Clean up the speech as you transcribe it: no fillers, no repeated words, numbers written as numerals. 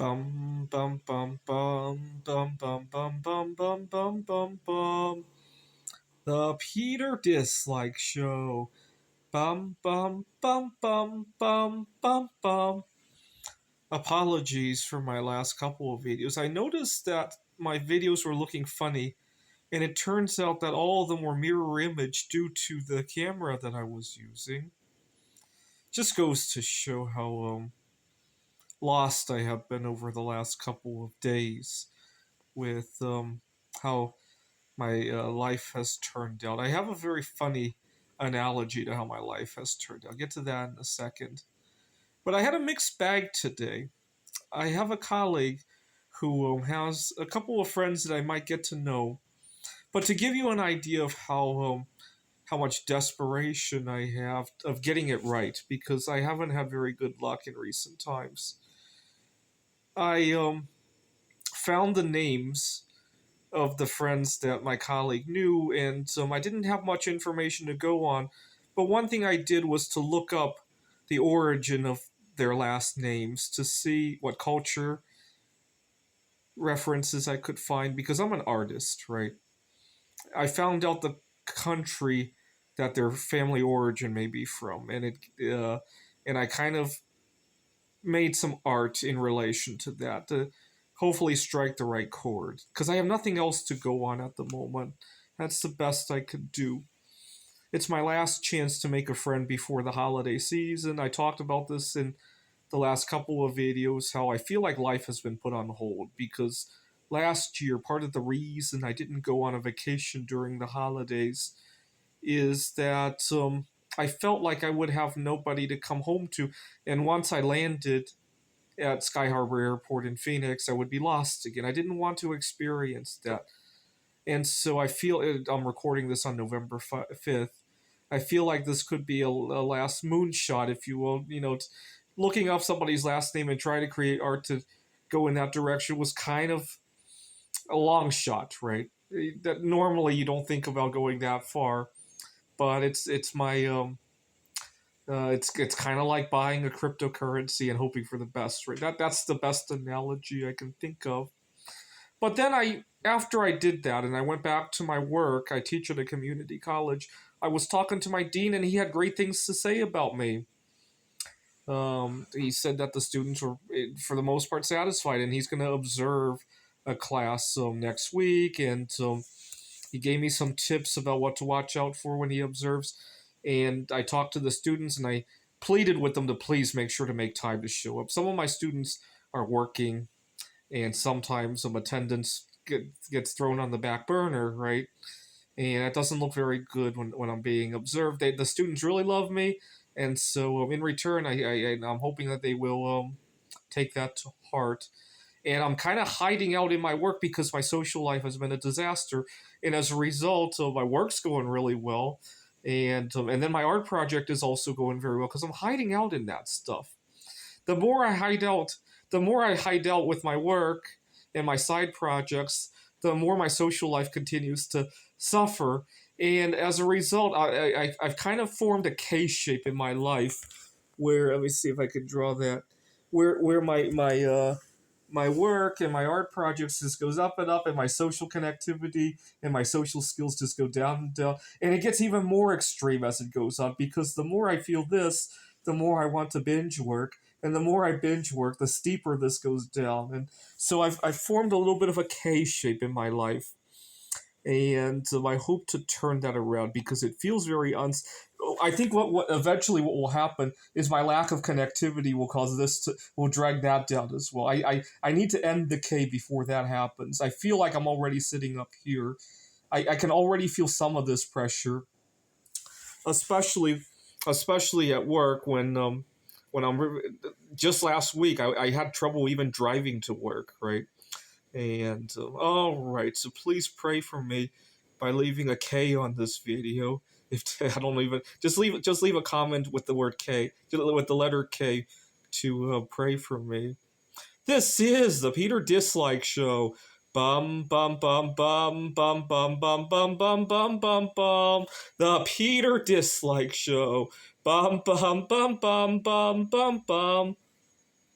Bum bum bum bum bum bum bum bum bum bum bum bum. The Peter Dislike Show. Bum bum bum bum bum bum bum. Apologies for my last couple of videos. I noticed that my videos were looking funny, and it turns out that all of them were mirror image due to the camera that I was using. Just goes to show how lost I have been over the last couple of days with how my life has turned out. I have a very funny analogy to how my life has turned out. I'll get to that in a second. But I had a mixed bag today. I have a colleague who has a couple of friends that I might get to know. But to give you an idea of how much desperation I have of getting it right, because I haven't had very good luck in recent times, I found the names of the friends that my colleague knew, and I didn't have much information to go on. But one thing I did was to look up the origin of their last names to see what culture references I could find, because I'm an artist, right? I found out the country that their family origin may be from, and I kind of made some art in relation to that to hopefully strike the right chord, because I have nothing else to go on at the moment. That's the best I could do. It's my last chance to make a friend before the holiday season. I talked about this in the last couple of videos, how I feel like life has been put on hold because last year, part of the reason I didn't go on a vacation during the holidays is that I felt like I would have nobody to come home to. And once I landed at Sky Harbor Airport in Phoenix, I would be lost again. I didn't want to experience that. And so I feel I'm recording this on November 5th. I feel like this could be a last moonshot, if you will. Looking up somebody's last name and trying to create art to go in that direction was kind of a long shot, right? That normally you don't think about going that far, but it's my it's kind of like buying a cryptocurrency and hoping for the best, right? That's the best analogy I can think of. But then after I did that and I went back to my work, I teach at a community college. I was talking to my dean and he had great things to say about me. He said that the students were, for the most part, satisfied, and he's going to observe a class next week. And he gave me some tips about what to watch out for when he observes. And I talked to the students, and I pleaded with them to please make sure to make time to show up. Some of my students are working, and sometimes some attendance gets thrown on the back burner, right? And it doesn't look very good when I'm being observed. The students really love me, and so in return, I'm hoping that they will take that to heart. And I'm kind of hiding out in my work because my social life has been a disaster, and as a result, my work's going really well, and then my art project is also going very well because I'm hiding out in that stuff. The more I hide out, the more I hide out with my work and my side projects, the more my social life continues to suffer. And as a result, I've kind of formed a K shape in my life where, let me see if I could draw that, where my work and my art projects just goes up and up, and my social connectivity and my social skills just go down and down. And it gets even more extreme as it goes on, because the more I feel this, the more I want to binge work. And the more I binge work, the steeper this goes down. And so I've formed a little bit of a K shape in my life. And I hope to turn that around because it feels very I think what eventually what will happen is my lack of connectivity will cause will drag that down as well. I need to end the K before that happens. I feel like I'm already sitting up here. I can already feel some of this pressure, especially at work when just last week I had trouble even driving to work, right? And all right, so please pray for me by leaving a K on this video. If I don't even just leave a comment with the word K, with the letter K, to pray for me. This is the Peter Dislike Show. Bum bum bum bum bum bum bum bum bum bum bum bum. The Peter Dislike Show. Bum bum bum bum bum bum bum.